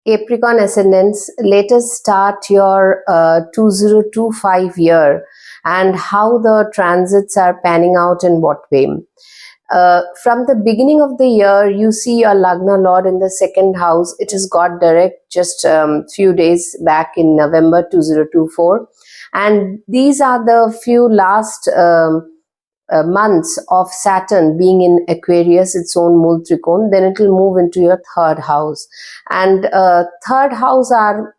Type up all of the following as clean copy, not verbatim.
Capricorn ascendants, let us start your 2025 year and how the transits are panning out in what way. From the beginning of the year, you see your Lagna Lord in the second house. It is got direct just few days back in November 2024. And these are the few last months of Saturn being in Aquarius, its own Mool Trikon. Then it will move into your third house. And third house are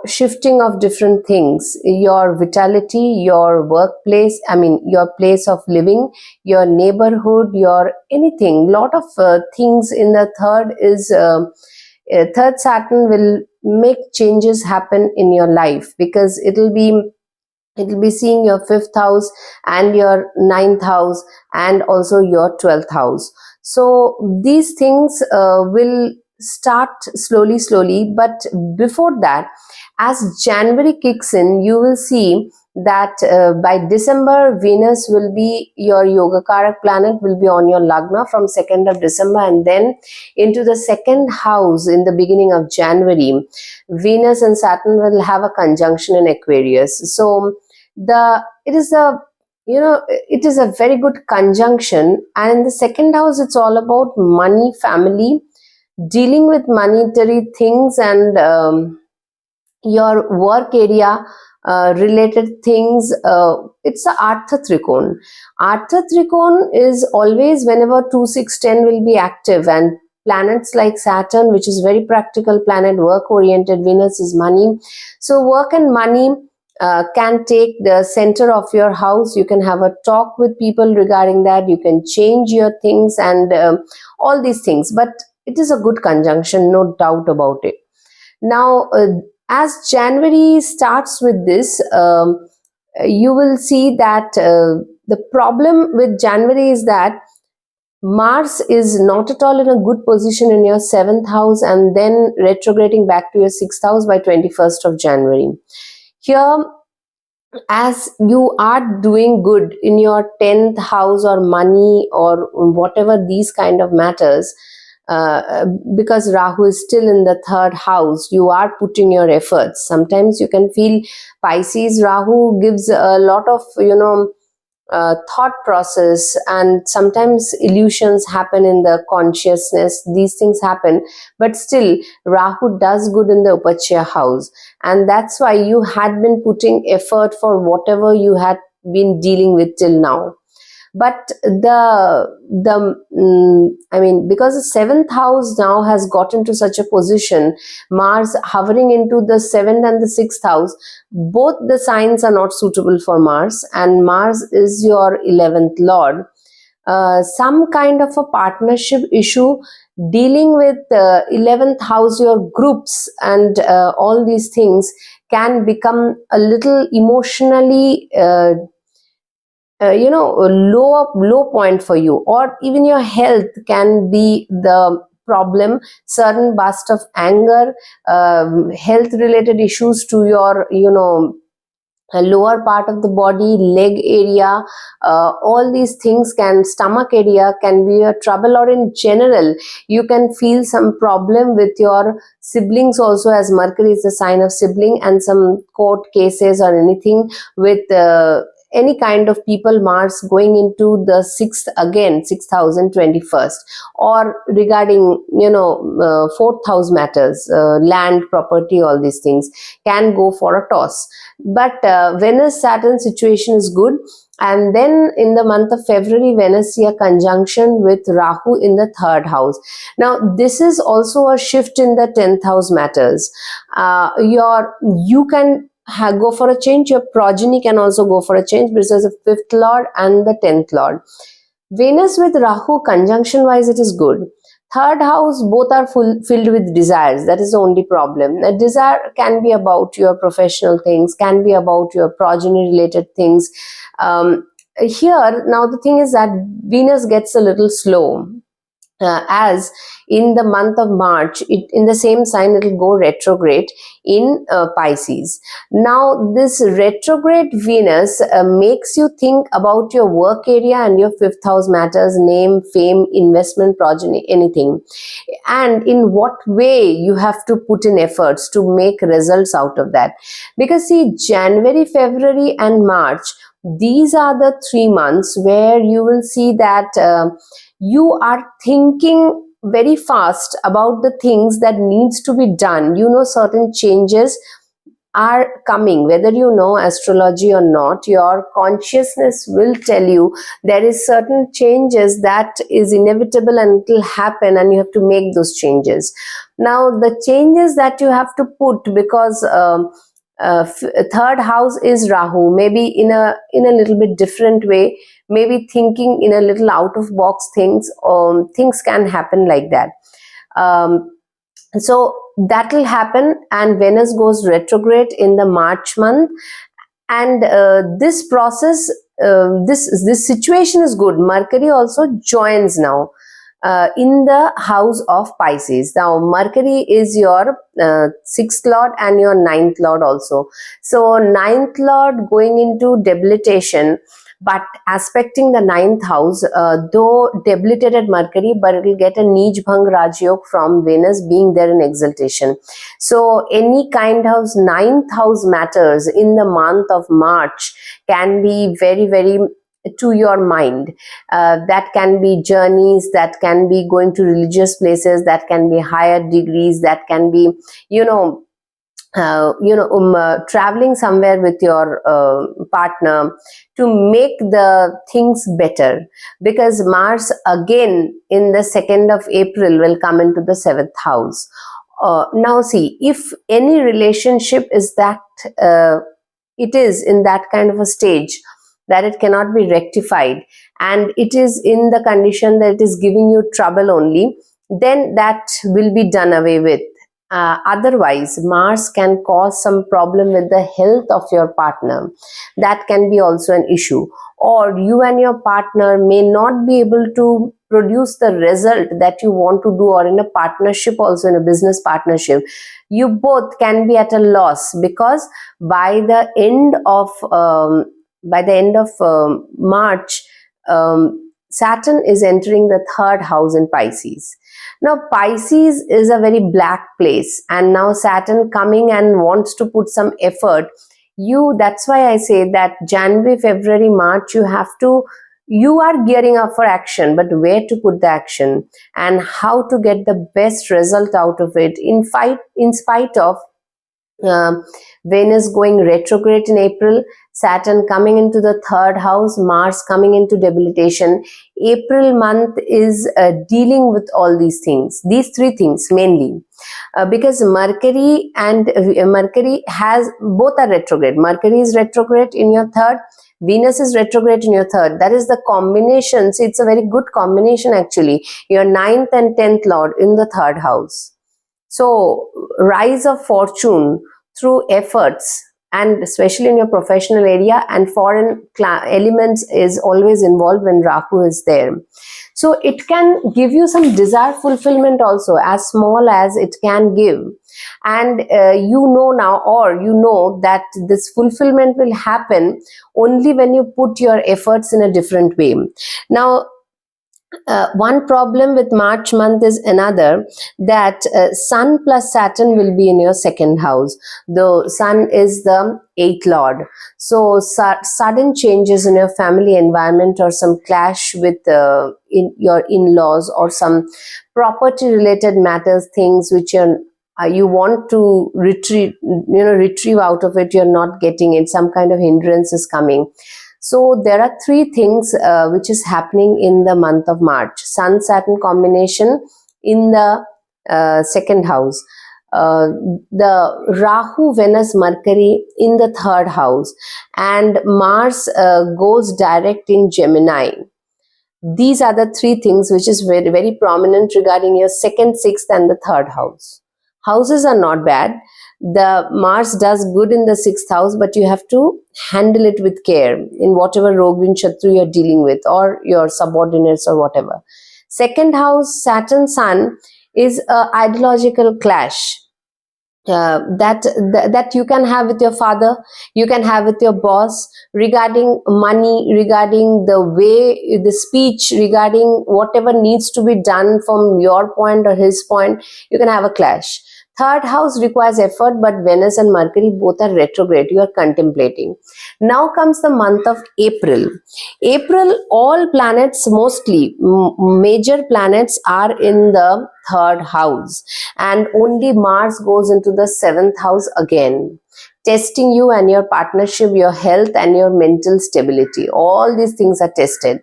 shifting of different things, your vitality, your workplace, your place of living, your neighborhood, your anything. Lot of things in the third is third Saturn will make changes happen in your life, because it'll be seeing your fifth house and your ninth house and also your 12th house. So these things will start slowly, but before that, as January kicks in, you will see that by December, Venus will be your Yogacarak planet, will be on your Lagna from 2nd of December, and then into the second house in the beginning of January, Venus and Saturn will have a conjunction in Aquarius. So it is a very good conjunction, and in the second house, it's all about money, family, dealing with monetary things, and your work area related things. It's a Artha Trikon. Artha Trikon is always whenever 2, 6, 10 will be active, and planets like Saturn, which is very practical planet, work oriented, Venus is money. So work and money can take the center of your house. You can have a talk with people regarding that. You can change your things and all these things. But it is a good conjunction, no doubt about it. Now, as January starts with this, you will see that the problem with January is that Mars is not at all in a good position in your 7th house and then retrograding back to your 6th house by 21st of January. Here, as you are doing good in your 10th house or money or whatever these kind of matters, because Rahu is still in the 3rd house, you are putting your efforts. Sometimes you can feel Pisces, Rahu gives a lot of, thought process, and sometimes illusions happen in the consciousness. These things happen, but still Rahu does good in the Upachya house, and that's why you had been putting effort for whatever you had been dealing with till now. But because the 7th house now has got into such a position, Mars hovering into the 7th and the 6th house, both the signs are not suitable for Mars, and Mars is your 11th lord. Some kind of a partnership issue dealing with 11th house, your groups and all these things can become a little emotionally low point for you, or even your health can be the problem. Certain burst of anger, health related issues to your lower part of the body, leg area, all these things stomach area can be a trouble, or in general you can feel some problem with your siblings also, as Mercury is the sign of sibling, and some court cases or anything with any kind of people. Mars going into the 6th again, 6,021st, or regarding 4th house matters, land, property, all these things can go for a toss. But Venus Saturn situation is good, and then in the month of February, Venus see a conjunction with Rahu in the 3rd house. Now this is also a shift in the 10th house matters. You can go for a change. Your progeny can also go for a change, because there's a 5th lord and the 10th lord. Venus with Rahu conjunction wise, it is good. 3rd house, both are filled with desires. That is the only problem. A desire can be about your professional things, can be about your progeny related things. Here now the thing is that Venus gets a little slow. as in the month of March, in the same sign it will go retrograde in Pisces. Now this retrograde Venus makes you think about your work area and your fifth house matters, name, fame, investment, progeny, anything, and in what way you have to put in efforts to make results out of that. Because see, January, February and March, these are the 3 months where you will see that you are thinking very fast about the things that needs to be done. You know, certain changes are coming, whether you know astrology or not, your consciousness will tell you there is certain changes that is inevitable and it will happen, and you have to make those changes. Now the changes that you have to put, because third house is Rahu, maybe in a little bit different way, maybe thinking in a little out of box things, things can happen like that. So that will happen, and Venus goes retrograde in the March month, and this process, this situation is good. Mercury also joins now in the house of Pisces. Now Mercury is your sixth lord and your ninth lord also. So ninth lord going into debilitation, but aspecting the ninth house, though debilitated Mercury, but it will get a Nij Bhang Rajyog from Venus being there in exaltation. So any kind of ninth house matters in the month of March can be very, very to your mind. That can be journeys, that can be going to religious places, that can be higher degrees, that can be, traveling somewhere with your partner to make the things better, because Mars again in the 2nd of April will come into the 7th house. Now see, if any relationship is that it is in that kind of a stage that it cannot be rectified, and it is in the condition that it is giving you trouble only, then that will be done away with. Otherwise, Mars can cause some problem with the health of your partner. That can be also an issue. Or you and your partner may not be able to produce the result that you want to do, or in a partnership also, in a business partnership, you both can be at a loss, because by the end of March, Saturn is entering the 3rd house in Pisces. Now Pisces is a very black place, and now Saturn coming and wants to put some effort. That's why I say that January, February, March, you are gearing up for action, but where to put the action and how to get the best result out of it, in spite of Venus going retrograde in April, Saturn coming into the 3rd house, Mars coming into debilitation. April month is dealing with all these things, these 3 things mainly, because Mercury has, both are retrograde. Mercury is retrograde in your 3rd, Venus is retrograde in your 3rd. That is the combination. So it's a very good combination actually. Your 9th and 10th lord in the 3rd house. So rise of fortune through efforts, and especially in your professional area, and foreign elements is always involved when Rahu is there. So it can give you some desire fulfillment also, as small as it can give. And you know now, or you know that this fulfillment will happen only when you put your efforts in a different way. Now, one problem with March month is another, that Sun plus Saturn will be in your 2nd house, though Sun is the 8th lord. So sudden changes in your family environment, or some clash with in your in-laws, or some property related matters, things which you want to retrieve out of it, you're not getting it, some kind of hindrance is coming. So there are 3 things which is happening in the month of March. Sun-Saturn combination in the 2nd house. The Rahu, Venus, Mercury in the 3rd house. And Mars goes direct in Gemini. These are the 3 things which is very, very prominent regarding your 2nd, 6th and the 3rd house. Houses are not bad. The Mars does good in the 6th house, but you have to handle it with care in whatever Rogvin Shatru you're dealing with, or your subordinates or whatever. Second house, Saturn Sun, is a ideological clash that you can have with your father, you can have with your boss, regarding money, regarding the way, the speech, regarding whatever needs to be done from your point or his point. You can have a clash. Third house requires effort, but Venus and Mercury both are retrograde. You are contemplating. Now comes the month of April. April, all planets, mostly major planets, are in the third house, and only Mars goes into the seventh house again, testing you and your partnership, your health, and your mental stability. All these things are tested.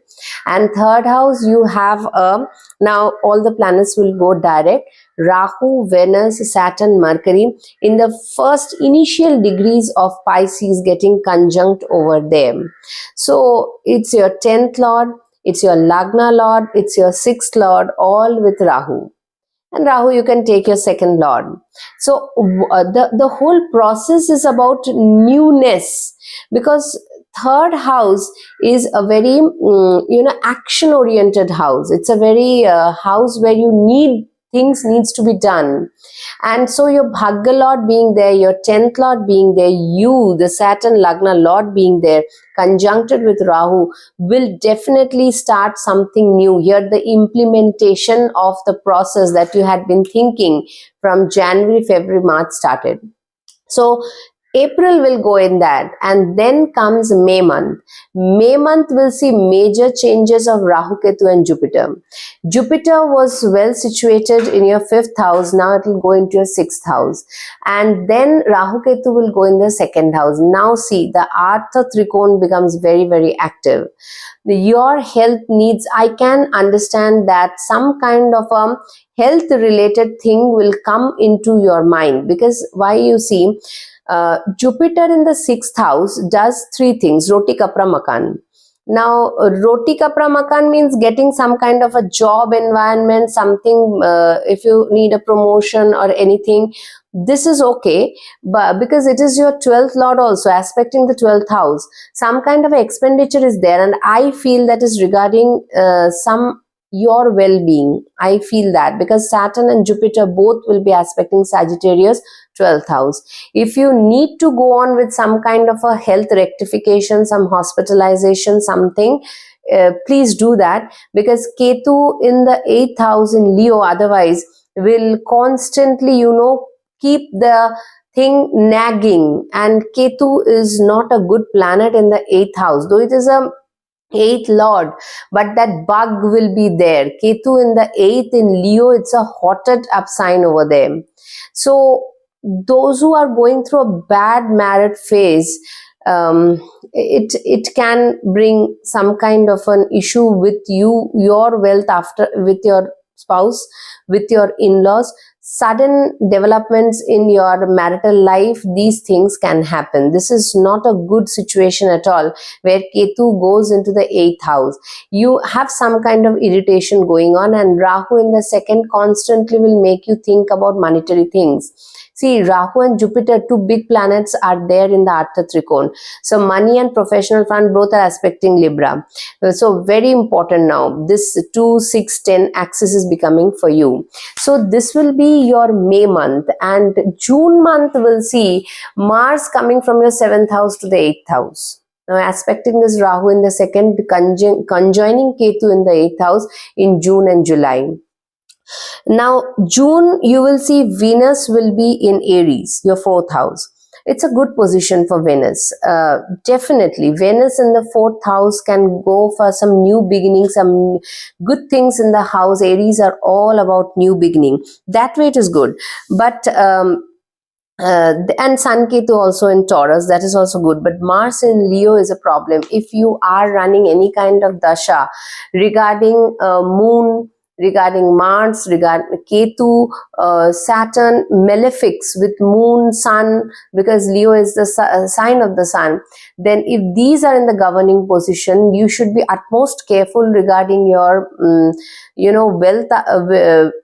And third house, you have now all the planets will go direct. Rahu, Venus, Saturn, Mercury in the first initial degrees of Pisces getting conjunct over them. So it's your 10th lord, it's your Lagna lord, it's your 6th lord, all with Rahu. And Rahu, you can take your second lord. So the whole process is about newness, because third house is a very action oriented house. It's a very house where you need things needs to be done. And so your Bhagya Lord being there, your 10th Lord being there, you, the Saturn Lagna Lord being there, conjuncted with Rahu, will definitely start something new. Here, the implementation of the process that you had been thinking from January, February, March started. So April will go in that, and then comes May month. May month will see major changes of Rahu, Ketu and Jupiter. Jupiter was well situated in your 5th house. Now it will go into your 6th house. And then Rahu, Ketu will go in the 2nd house. Now see, the Artha Trikon becomes very, very active. Your health needs, I can understand that some kind of a health related thing will come into your mind, because why, you see, Jupiter in the 6th house does 3 things. Roti Kapra Makan. Now, Roti Kapra Makan means getting some kind of a job environment, something, if you need a promotion or anything, this is okay. But because it is your 12th lord also aspecting the 12th house, some kind of expenditure is there, and I feel that is regarding your well-being. I feel that because Saturn and Jupiter both will be aspecting Sagittarius 12th house. If you need to go on with some kind of a health rectification, some hospitalization, something, please do that, because Ketu in the 8th house in Leo otherwise will constantly, keep the thing nagging, and Ketu is not a good planet in the 8th house, though it is a 8th lord, but that bug will be there. Ketu in the 8th in Leo, it's a hotted up sign over there. So those who are going through a bad married phase, it can bring some kind of an issue with your wealth after, with your spouse, with your in-laws. Sudden developments in your marital life, these things can happen. This is not a good situation at all, where Ketu goes into the 8th house. You have some kind of irritation going on, and Rahu in the 2nd constantly will make you think about monetary things. See, Rahu and Jupiter, 2 big planets, are there in the Artha Trikon. So money and professional front both are aspecting Libra. So very important now. This 2, 6, 10 axis is becoming for you. So this will be your May month, and June month will see Mars coming from your 7th house to the 8th house. Now aspecting this Rahu in the 2nd, conjoining Ketu in the 8th house in June and July. Now, June, you will see Venus will be in Aries, your 4th house. It's a good position for Venus. Definitely, Venus in the 4th house can go for some new beginning, some good things in the house. Aries are all about new beginning. That way it is good. But and Sun Ketu also in Taurus, that is also good. But Mars in Leo is a problem. If you are running any kind of dasha regarding moon, regarding Mars, regarding Ketu, Saturn, malefics with moon, sun, because Leo is the sign of the sun, then if these are in the governing position, you should be utmost careful regarding your, wealth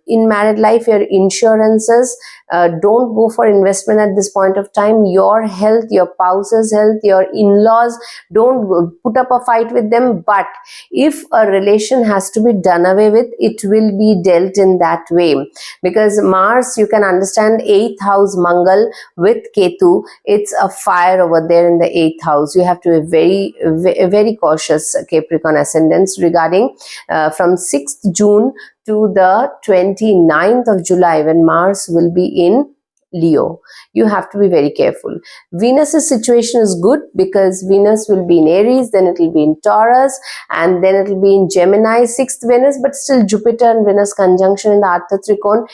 in married life, your insurances, Don't go for investment at this point of time. Your health, your spouse's health, your in-laws, don't put up a fight with them. But if a relation has to be done away with, it will be dealt in that way, because Mars, you can understand, 8th house Mangal with Ketu, it's a fire over there in the 8th house. You have to be very cautious, Capricorn ascendants, regarding from 6th June to the 29th of July, when Mars will be in Leo. You have to be very careful. Venus's situation is good because Venus will be in Aries, then it will be in Taurus, and then it will be in Gemini, 6th Venus, but still Jupiter and Venus conjunction in the Artha Trikon.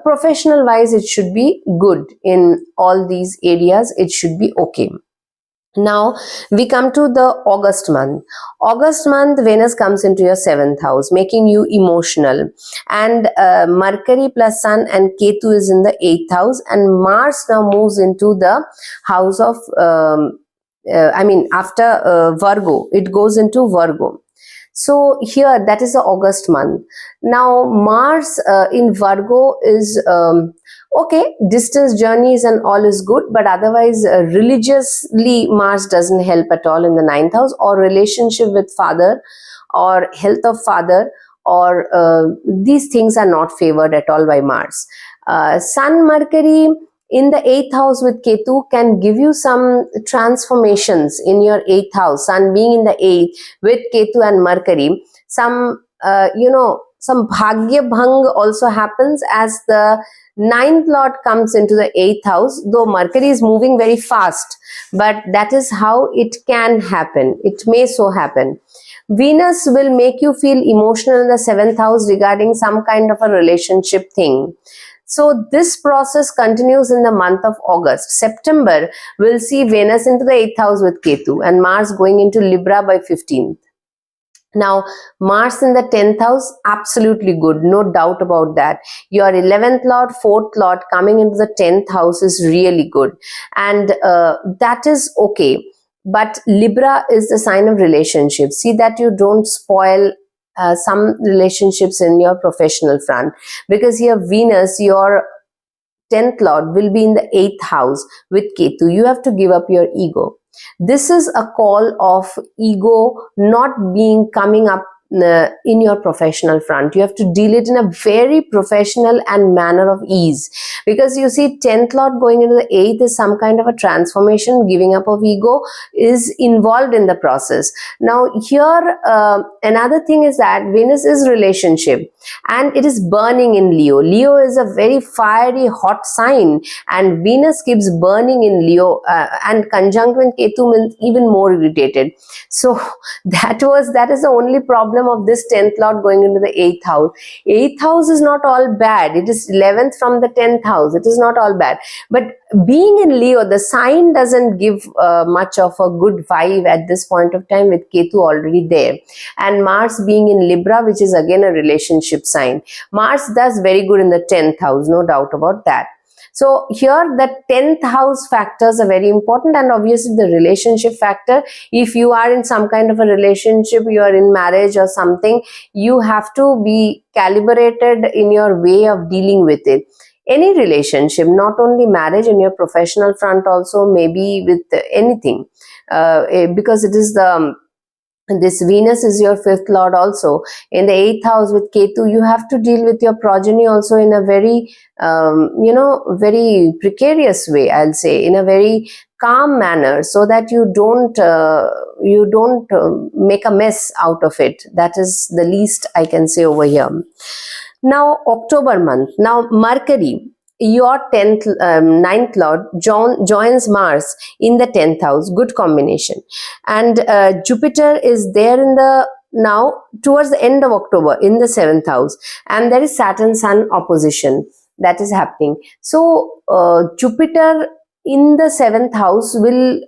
Professional wise, it should be good in all these areas. It should be okay. Now we come to the August month. August month, Venus comes into your 7th house, making you emotional, and Mercury plus Sun and Ketu is in the 8th house, and Mars now moves into the house of after Virgo, it goes into Virgo. So here, that is the August month. Now Mars in Virgo is okay, distance journeys and all is good, but otherwise religiously Mars doesn't help at all in the 9th house, or relationship with father or health of father, or these things are not favored at all by Mars. Sun Mercury in the 8th house with Ketu can give you some transformations in your 8th house. Sun being in the 8th with Ketu and Mercury, some some bhagya bhang also happens, as the 9th lord comes into the 8th house, though Mercury is moving very fast, but that is how it can happen. It may so happen. Venus will make you feel emotional in the 7th house regarding some kind of a relationship thing. So this process continues in the month of August. September will see Venus into the 8th house with Ketu, and Mars going into Libra by 15th. Now, Mars in the 10th house, absolutely good, no doubt about that. Your 11th lord, 4th lord coming into the 10th house is really good, and that is okay. But Libra is the sign of relationships. See that you don't spoil some relationships in your professional front, because here Venus, your 10th lord, will be in the 8th house with Ketu. You have to give up your ego. This is a call of ego not being coming up in your professional front. You have to deal it in a very professional and manner of ease, because you see 10th lord going into the 8th is some kind of a transformation. Giving up of ego is involved in the process. Now here another thing is that Venus is relationship, and it is burning in Leo. Leo is a very fiery hot sign, and Venus keeps burning in Leo, and conjunct with Ketu means even more irritated. So that is the only problem of this 10th lord going into the 8th house. 8th house is not all bad. It is 11th from the 10th house. It is not all bad. But being in Leo, the sign doesn't give much of a good vibe at this point of time, with Ketu already there. And Mars being in Libra, which is again a relationship sign. Mars does very good in the 10th house, no doubt about that. So here the 10th house factors are very important, and obviously the relationship factor. If you are in some kind of a relationship, you are in marriage or something, you have to be calibrated in your way of dealing with it. Any relationship, not only marriage, in your professional front also, maybe with anything, because it is this Venus is your 5th lord also in the 8th house with Ketu. You have to deal with your progeny also in a very very precarious way, I'll say, in a very calm manner, so that you don't make a mess out of it. That is the least I can say over here. Now October month. Now Mercury, your 9th lord, joins Mars in the 10th house. Good combination. And Jupiter is there in the now towards the end of October in the 7th house, and there is Saturn Sun opposition that is happening. So Jupiter in the seventh house will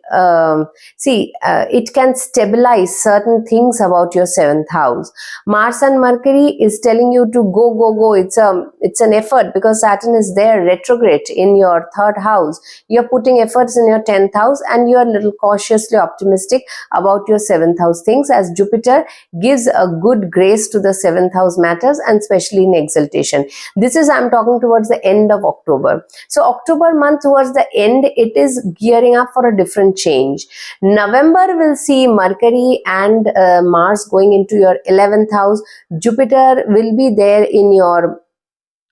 it can stabilize certain things about your seventh house. Mars and Mercury is telling you to go. It's an effort, because Saturn is there retrograde in your third house. You're putting efforts in your 10th house, and you're a little cautiously optimistic about your seventh house things, as Jupiter gives a good grace to the seventh house matters, and especially in exaltation. This is, I'm talking towards the end of October. So October month towards the end, it is gearing up for a different change. November will see Mercury and Mars going into your 11th house. Jupiter will be there in your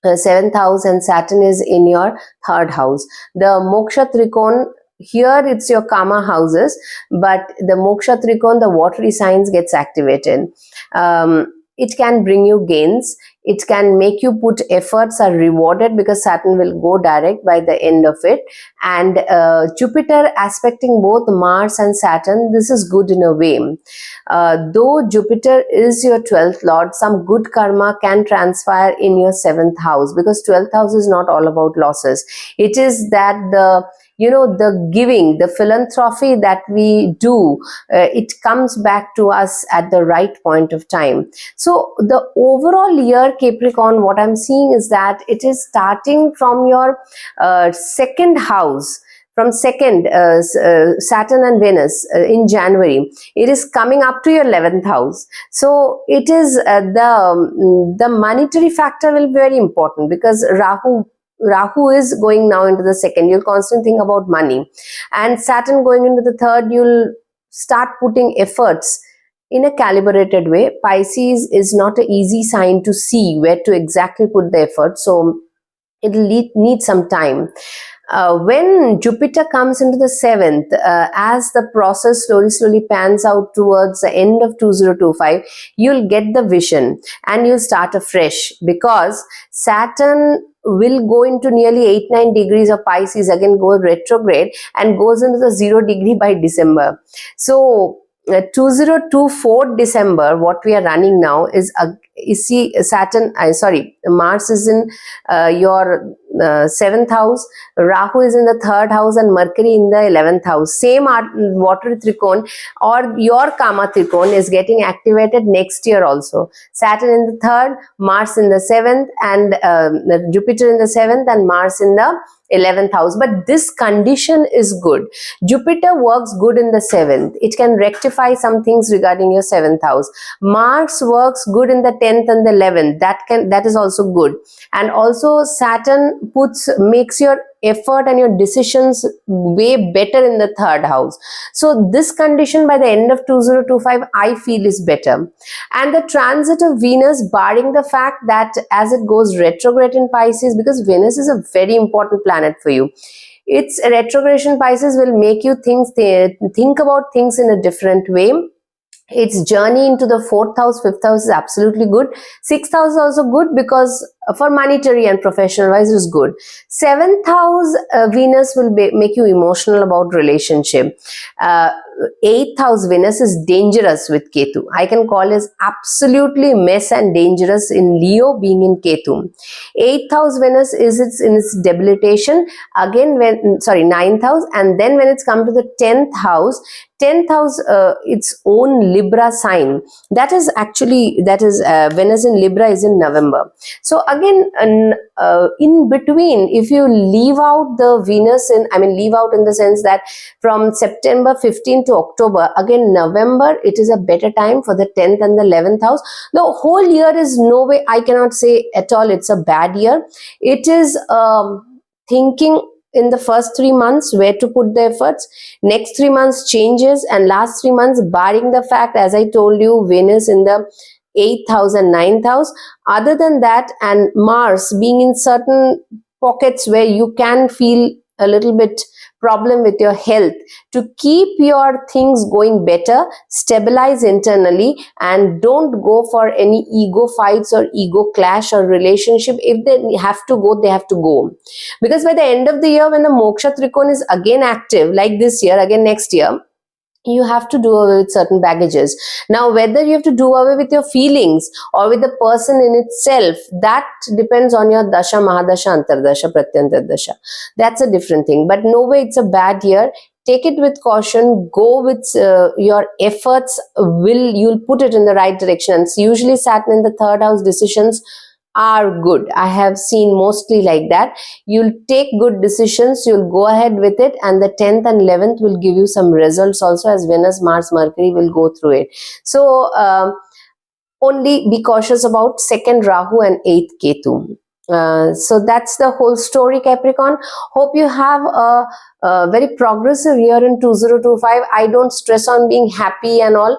7th house, and Saturn is in your 3rd house. The Moksha Trikon, here it's your karma houses, but the Moksha Trikon, the watery signs gets activated. It can bring you gains. It can make you put efforts are rewarded, because Saturn will go direct by the end of it. And Jupiter aspecting both Mars and Saturn, this is good in a way. Though Jupiter is your 12th lord, some good karma can transpire in your 7th house, because 12th house is not all about losses. It is that the giving, the philanthropy that we do, it comes back to us at the right point of time. So the overall year, Capricorn, what I'm seeing is that it is starting from your 2nd house. From second, Saturn and Venus in January, it is coming up to your 11th house. So it is the monetary factor will be very important, because Rahu is going now into the 2nd. You'll constantly think about money. And Saturn going into the 3rd, you'll start putting efforts in a calibrated way. Pisces is not an easy sign to see where to exactly put the effort. So it'll need some time. When Jupiter comes into the 7th, as the process slowly pans out towards the end of 2025, you'll get the vision and you'll start afresh, because Saturn will go into nearly 8-9 degrees of Pisces, again go retrograde, and goes into the 0 degree by December. So 2024 December, what we are running now is Mars is in your 7th house, Rahu is in the 3rd house, and Mercury in the 11th house. Same water trikon or your karma trikon is getting activated next year also. Saturn in the 3rd, Mars in the 7th, and Jupiter in the 7th, and Mars in the 11th house. But this condition is good. Jupiter works good in the 7th. It can rectify some things regarding your 7th house. Mars works good in the 10th and the 11th. That is also good. And also Saturn makes your effort and your decisions way better in the 3rd house. So this condition by the end of 2025, I feel, is better. And the transit of Venus, barring the fact that as it goes retrograde in Pisces, because Venus is a very important planet for you, its retrogression Pisces will make you think about things in a different way. Its journey into the 4th house, 5th house is absolutely good. 6th house is also good, because for monetary and professional wise is good. 7th house, Venus will make you emotional about relationship. 8th house Venus is dangerous with Ketu. I can call it absolutely mess and dangerous in Leo, being in Ketu. 8th house Venus is in its debilitation. Again, 9th house, and then when it's come to the 10th house, its own Libra sign. That is Venus in Libra is in November. So again, in between, if you leave out the Venus leave out in the sense that from September 15 to October, again November, it is a better time for the 10th and the 11th house. The whole year is no way, I cannot say at all it's a bad year. It is thinking in the first 3 months where to put the efforts, next 3 months changes, and last 3 months, barring the fact, as I told you, Venus in the 8th house and 9th house. Other than that, and Mars being in certain pockets where you can feel a little bit problem with your health, to keep your things going better, stabilize internally, and don't go for any ego fights or ego clash or relationship. If they have to go, they have to go. Because by the end of the year, when the Moksha Trikon is again active, like this year, again next year, you have to do away with certain baggages. Now, whether you have to do away with your feelings or with the person in itself, that depends on your dasha, mahadasha, antardasha, pratyantardasha. That's a different thing. But no way it's a bad year. Take it with caution. Go with your efforts. You'll put it in the right direction. And usually Saturn in the third house decisions are good. I have seen mostly like that. You'll take good decisions, you'll go ahead with it, and the 10th and 11th will give you some results also, as Venus, Mars, Mercury will go through it. So only be cautious about 2nd Rahu and 8th Ketu. So that's the whole story, Capricorn. Hope you have a very progressive year in 2025. I don't stress on being happy and all.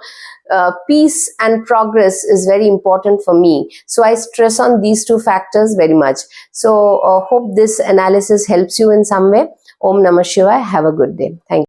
Peace and progress is very important for me. So I stress on these two factors very much. So hope this analysis helps you in some way. Om Namah Shivaya. Have a good day. Thank you.